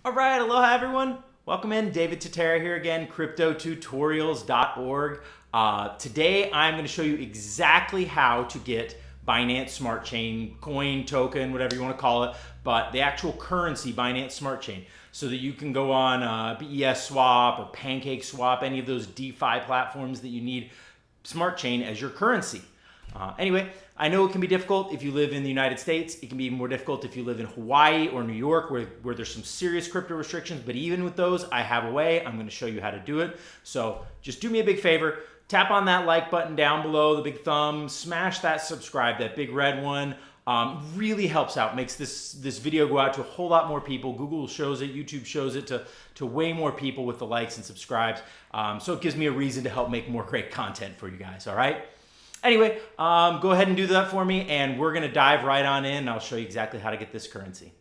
All right, aloha everyone. Welcome in, David Tatera here again, cryptotutorials.org. Today I'm going to show you exactly how to get Binance Smart Chain, coin, token, whatever you want to call it, but the actual currency, Binance Smart Chain, so that you can go on BEP-2 or Pancakeswap, any of those DeFi platforms that you need Smart Chain as your currency. Anyway, I know it can be difficult if you live in the United States. It can be even more difficult if you live in Hawaii or New York where there's some serious crypto restrictions. But even with those, I have a way. I'm going to show you how to do it. So just do me a big favor. Tap on that like button down below, the big thumb. Smash that subscribe, that big red one. Really helps out. Makes this video go out to a whole lot more people. Google shows it. YouTube shows it to way more people with the likes and subscribes. So it gives me a reason to help make more great content for you guys. All right? Anyway, go ahead and do that for me, and we're going to dive right on in, and I'll show you exactly how to get this currency.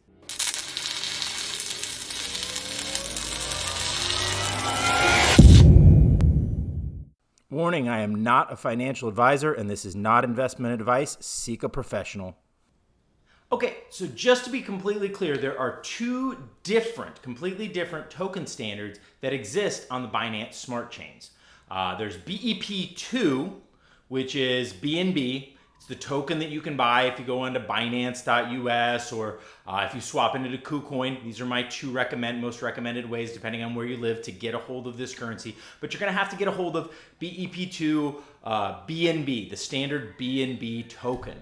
Warning, I am not a financial advisor, and this is not investment advice. Seek a professional. Okay, so just to be completely clear, there are two completely different token standards that exist on the Binance Smart Chains. There's BEP-2, which is BNB. It's the token that you can buy if you go onto Binance.us or if you swap into the KuCoin. These are my two most recommended ways, depending on where you live, to get a hold of this currency. But you're going to have to get a hold of BEP-2 BNB, the standard BNB token.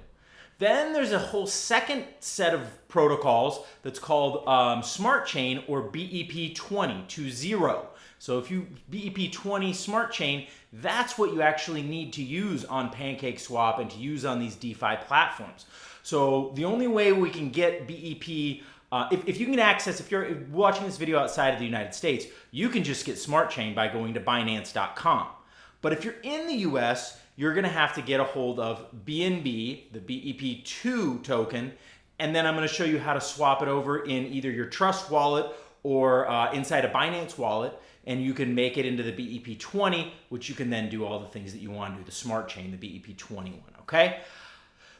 Then there's a whole second set of protocols that's called Smart Chain, or BEP-20. So if you BEP-20 Smart Chain, that's what you actually need to use on Pancakeswap and to use on these DeFi platforms. So the only way we can get BEP, if you can access, if you're watching this video outside of the United States, you can just get Smart Chain by going to Binance.com. But if you're in the US, you're going to have to get a hold of BNB, the BEP-2 token, and then I'm going to show you how to swap it over in either your Trust wallet or inside a Binance wallet, and you can make it into the BEP-20, which you can then do all the things that you want to do, the Smart Chain, the BEP-20 one, okay? A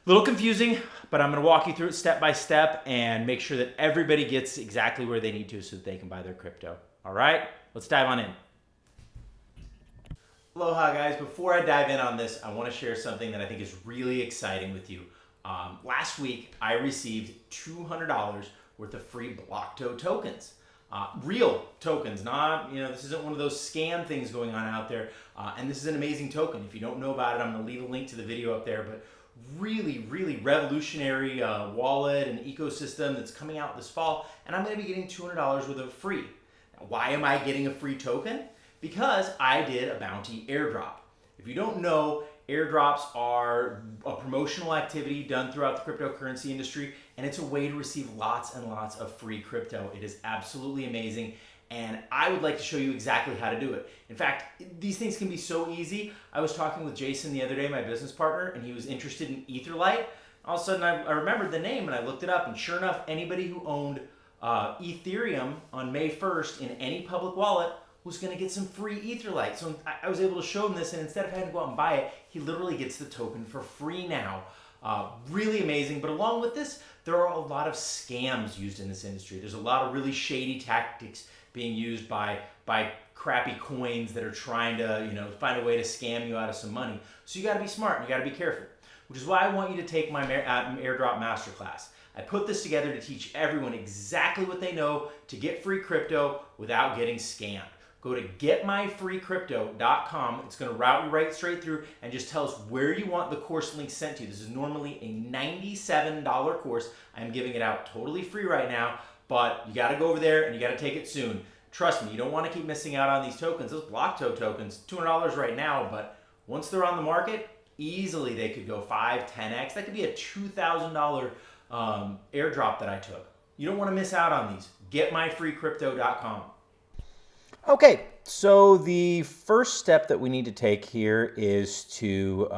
little confusing, but I'm going to walk you through it step by step and make sure that everybody gets exactly where they need to so that they can buy their crypto. All right, let's dive on in. Aloha guys, before I dive in on this, I want to share something that I think is really exciting with you. Last week, I received $200 worth of free Blocto tokens. Real tokens, not, this isn't one of those scam things going on out there. And this is an amazing token. If you don't know about it, I'm going to leave a link to the video up there, but really, really revolutionary wallet and ecosystem that's coming out this fall. And I'm going to be getting $200 worth of free. Now, why am I getting a free token? Because I did a bounty airdrop. If you don't know, airdrops are a promotional activity done throughout the cryptocurrency industry, and it's a way to receive lots and lots of free crypto. It is absolutely amazing, and I would like to show you exactly how to do it. In fact, these things can be so easy. I was talking with Jason the other day, my business partner, and he was interested in Etherlight. All of a sudden, I remembered the name, and I looked it up, and sure enough, anybody who owned Ethereum on May 1st in any public wallet was going to get some free Etherlight. So I was able to show him this, and instead of having to go out and buy it, he literally gets the token for free now. Really amazing. But along with this, there are a lot of scams used in this industry. There's a lot of really shady tactics being used by crappy coins that are trying to find a way to scam you out of some money. So you got to be smart and you got to be careful, which is why I want you to take my Airdrop Masterclass. I put this together to teach everyone exactly what they know to get free crypto without getting scammed. Go to getmyfreecrypto.com. It's going to route you right straight through and just tell us where you want the course link sent to. This is normally a $97 course. I'm giving it out totally free right now, but you got to go over there and you got to take it soon. Trust me, you don't want to keep missing out on these tokens. Those Blocto tokens, $200 right now, but once they're on the market, easily they could go 5, 10x. That could be a $2,000 airdrop that I took. You don't want to miss out on these. Getmyfreecrypto.com. Okay, so the first step that we need to take here is to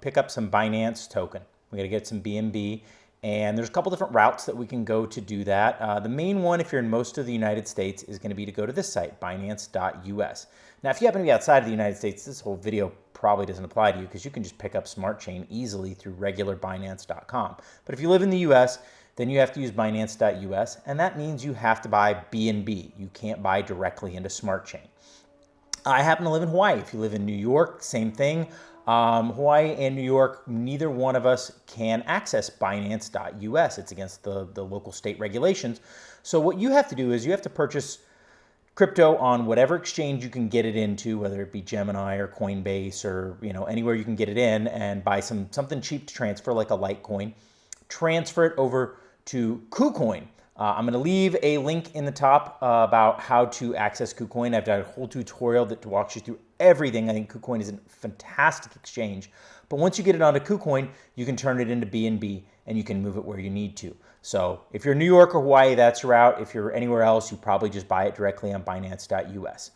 pick up some Binance token. We got to get some BNB, and there's a couple different routes that we can go to do that. The main one, if you're in most of the United States, is going to be to go to this site, Binance.us. Now, if you happen to be outside of the United States, this whole video probably doesn't apply to you because you can just pick up Smart Chain easily through regular Binance.com. But if you live in the US, then you have to use Binance.us, and that means you have to buy BNB. You can't buy directly into Smart Chain. I happen to live in Hawaii. If you live in New York, same thing. Hawaii and New York, neither one of us can access Binance.us. It's against the local state regulations. So what you have to do is you have to purchase crypto on whatever exchange you can get it into, whether it be Gemini or Coinbase or anywhere you can get it in, and buy something cheap to transfer, like a Litecoin. Transfer it over to KuCoin. I'm going to leave a link in the top about how to access KuCoin. I've done a whole tutorial that walks you through everything. I think KuCoin is a fantastic exchange. But once you get it onto KuCoin, you can turn it into BNB and you can move it where you need to. So if you're in New York or Hawaii, that's your route. If you're anywhere else, you probably just buy it directly on Binance.us.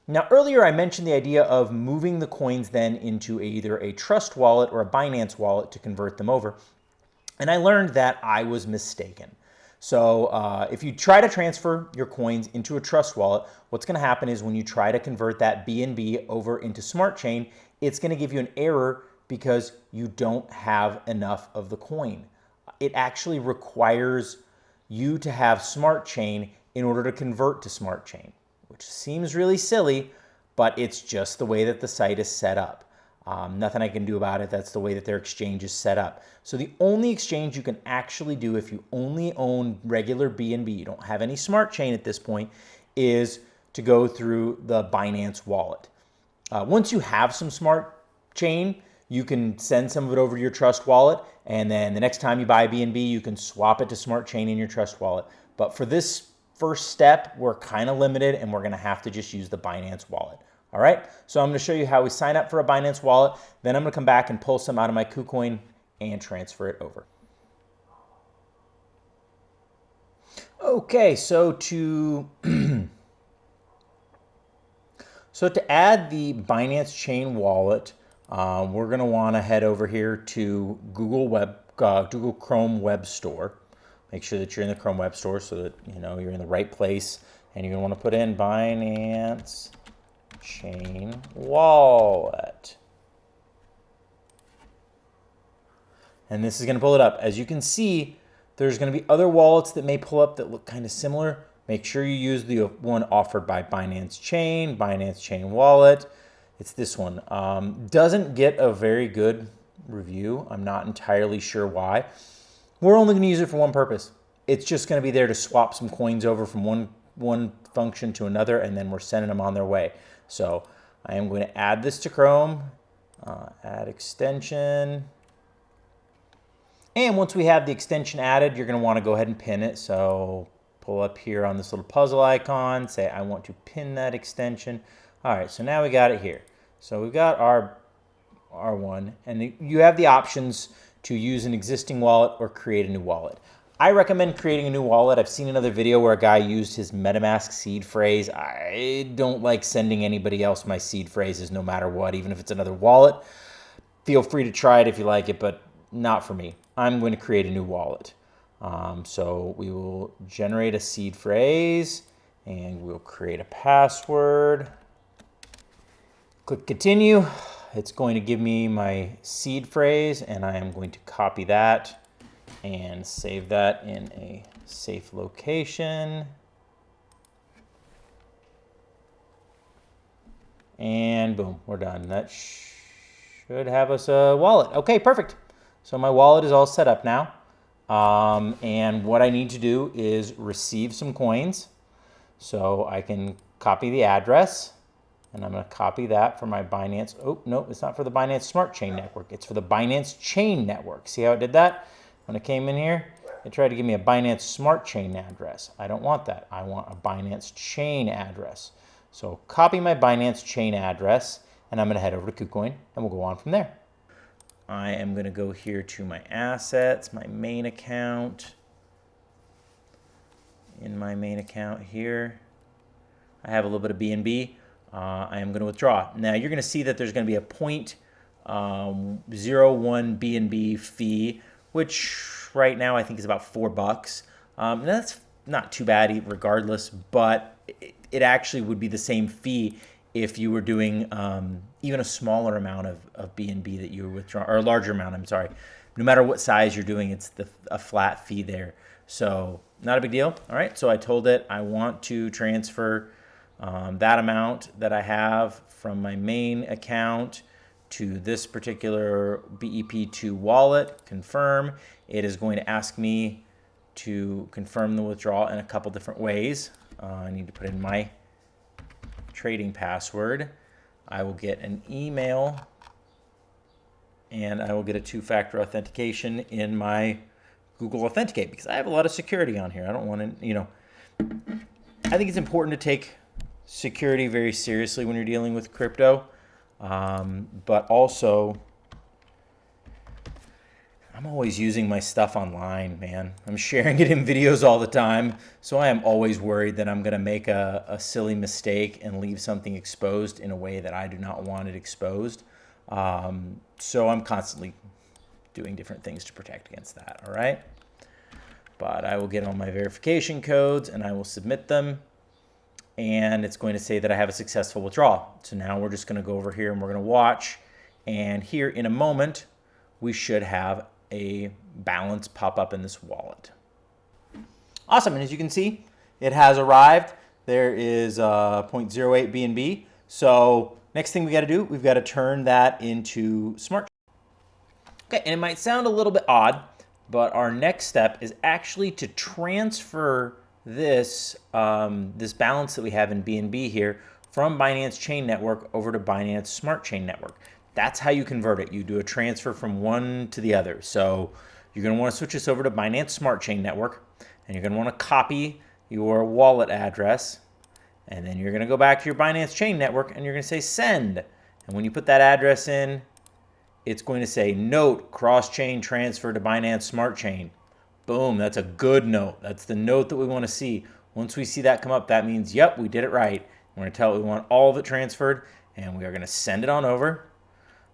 Now, earlier I mentioned the idea of moving the coins then into either a Trust wallet or a Binance wallet to convert them over. And I learned that I was mistaken. So if you try to transfer your coins into a Trust wallet, what's going to happen is when you try to convert that BNB over into Smart Chain, it's going to give you an error because you don't have enough of the coin. It actually requires you to have Smart Chain in order to convert to Smart Chain, which seems really silly, but it's just the way that the site is set up. Nothing I can do about it. That's the way that their exchange is set up. So the only exchange you can actually do if you only own regular BNB, you don't have any Smart Chain at this point, is to go through the Binance wallet. Once you have some Smart Chain, you can send some of it over to your Trust wallet, and then the next time you buy BNB, you can swap it to Smart Chain in your Trust wallet. But for this first step, we're kind of limited, and we're going to have to just use the Binance wallet. All right, so I'm going to show you how we sign up for a Binance wallet. Then I'm going to come back and pull some out of my KuCoin and transfer it over. Okay, so to add the Binance Chain Wallet, we're going to want to head over here to Google Chrome Web Store. Make sure that you're in the Chrome Web Store so that you're in the right place, and you're going to want to put in Binance Chain Wallet. And this is going to pull it up. As you can see, there's going to be other wallets that may pull up that look kind of similar. Make sure you use the one offered by Binance Chain Wallet. It's this one. Doesn't get a very good review. I'm not entirely sure why. We're only going to use it for one purpose. It's just going to be there to swap some coins over from one function to another, and then we're sending them on their way. So I am going to add this to Chrome, add extension. And once we have the extension added, you're going to want to go ahead and pin it. So pull up here on this little puzzle icon, say I want to pin that extension. All right, so now we got it here. So we've got our one, and you have the options to use an existing wallet or create a new wallet. I recommend creating a new wallet. I've seen another video where a guy used his Metamask seed phrase. I don't like sending anybody else my seed phrases no matter what, even if it's another wallet. Feel free to try it if you like it, but not for me. I'm going to create a new wallet. So we will generate a seed phrase, and we'll create a password. Click continue. It's going to give me my seed phrase, and I am going to copy that and save that in a safe location. And boom, we're done. That should have us a wallet. Okay, perfect. So my wallet is all set up now. And what I need to do is receive some coins. So I can copy the address, and I'm going to copy that for my Binance. Oh, no, it's not for the Binance Smart Chain Network. It's for the Binance Chain Network. See how it did that? When I came in here, it tried to give me a Binance Smart Chain address. I don't want that. I want a Binance Chain address. So copy my Binance Chain address, and I'm going to head over to KuCoin, and we'll go on from there. I am going to go here to my assets, my main account. In my main account here, I have a little bit of BNB. I am going to withdraw. Now you're going to see that there's going to be a 0.01 BNB fee, which right now I think is about $4. That's not too bad regardless, but it actually would be the same fee if you were doing even a smaller amount of BNB that you were withdrawing, or a larger amount, I'm sorry, no matter what size you're doing, it's a flat fee there. So not a big deal. All right, so I told it I want to transfer that amount that I have from my main account to this particular BEP-2 wallet, confirm. It is going to ask me to confirm the withdrawal in a couple different ways. I need to put in my trading password. I will get an email and I will get a two-factor authentication in my Google Authenticate because I have a lot of security on here. I don't want to, I think it's important to take security very seriously when you're dealing with crypto. But also, I'm always using my stuff online, man. I'm sharing it in videos all the time. So I am always worried that I'm going to make a silly mistake and leave something exposed in a way that I do not want it exposed. So I'm constantly doing different things to protect against that, all right? But I will get all my verification codes and I will submit them. And it's going to say that I have a successful withdrawal. So now we're just going to go over here and we're going to watch. And here in a moment, we should have a balance pop up in this wallet. Awesome. And as you can see, it has arrived. There is 0.08 BNB. So next thing we got to do, we've got to turn that into Smart Chain. Okay, and it might sound a little bit odd, but our next step is actually to transfer this this balance that we have in BNB here from Binance Chain Network over to Binance Smart Chain Network. That's how you convert it. You do a transfer from one to the other. So you're going to want to switch this over to Binance Smart Chain Network, and you're going to want to copy your wallet address, and then you're going to go back to your Binance Chain Network, and you're going to say send. And when you put that address in, it's going to say note cross-chain transfer to Binance Smart Chain. Boom, that's a good note. That's the note that we want to see. Once we see that come up, that means, yep, we did it right. We're going to tell it we want all of it transferred, and we are going to send it on over.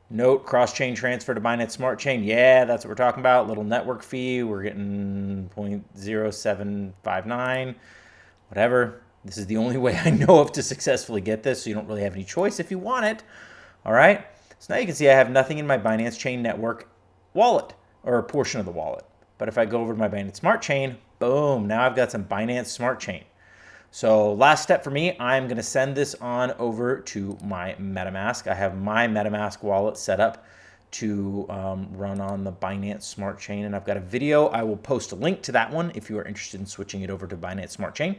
Note, cross-chain transfer to Binance Smart Chain. Yeah, that's what we're talking about. Little network fee. We're getting 0.0759, whatever. This is the only way I know of to successfully get this, so you don't really have any choice if you want it. All right, so now you can see I have nothing in my Binance Chain Network wallet, or a portion of the wallet. But if I go over to my Binance Smart Chain, boom, now I've got some Binance Smart Chain. So last step for me, I'm going to send this on over to my Metamask. I have my Metamask wallet set up to run on the Binance Smart Chain, and I've got a video. I will post a link to that one if you are interested in switching it over to Binance Smart Chain.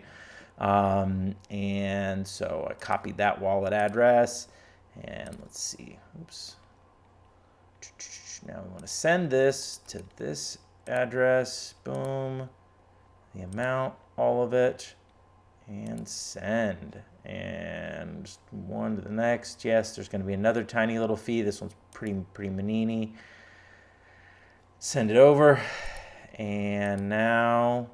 And so I copied that wallet address, and let's see. Oops. Now we want to send this to this address. Boom. The amount, all of it. And send. And one to the next. Yes, there's going to be another tiny little fee. This one's pretty manini. Send it over. And now,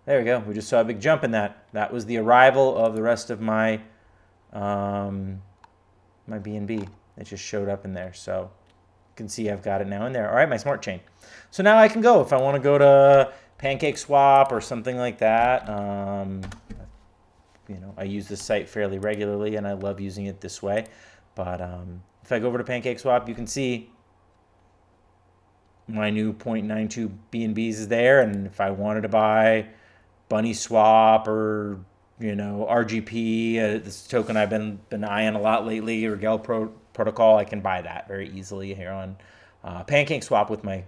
there we go. We just saw a big jump in that. That was the arrival of the rest of my my BNB. It just showed up in there. So you can see I've got it now in there. All right, my Smart Chain. So now I can go if I want to go to Pancakeswap or something like that. I use this site fairly regularly, and I love using it this way. But if I go over to Pancakeswap, you can see my new 0.92 BNBs is there. And if I wanted to buy Bunny Swap or RGP, this token I've been eyeing a lot lately, or Protocol, I can buy that very easily here on Pancakeswap with my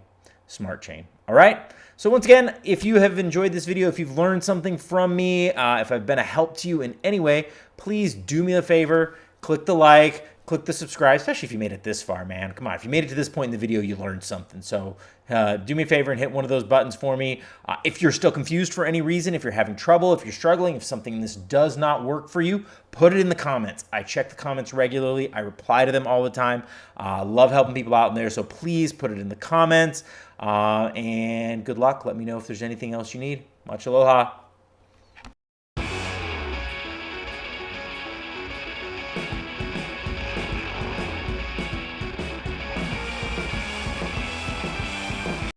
Smart Chain. All right. So once again, if you have enjoyed this video, if you've learned something from me, if I've been a help to you in any way, please do me a favor, click the like, click the subscribe, especially if you made it this far, man. Come on, if you made it to this point in the video, you learned something. So do me a favor and hit one of those buttons for me. If you're still confused for any reason, if you're having trouble, if you're struggling, if something in this does not work for you, put it in the comments. I check the comments regularly. I reply to them all the time. Love helping people out in there, so please put it in the comments. And good luck. Let me know if there's anything else you need. Much aloha.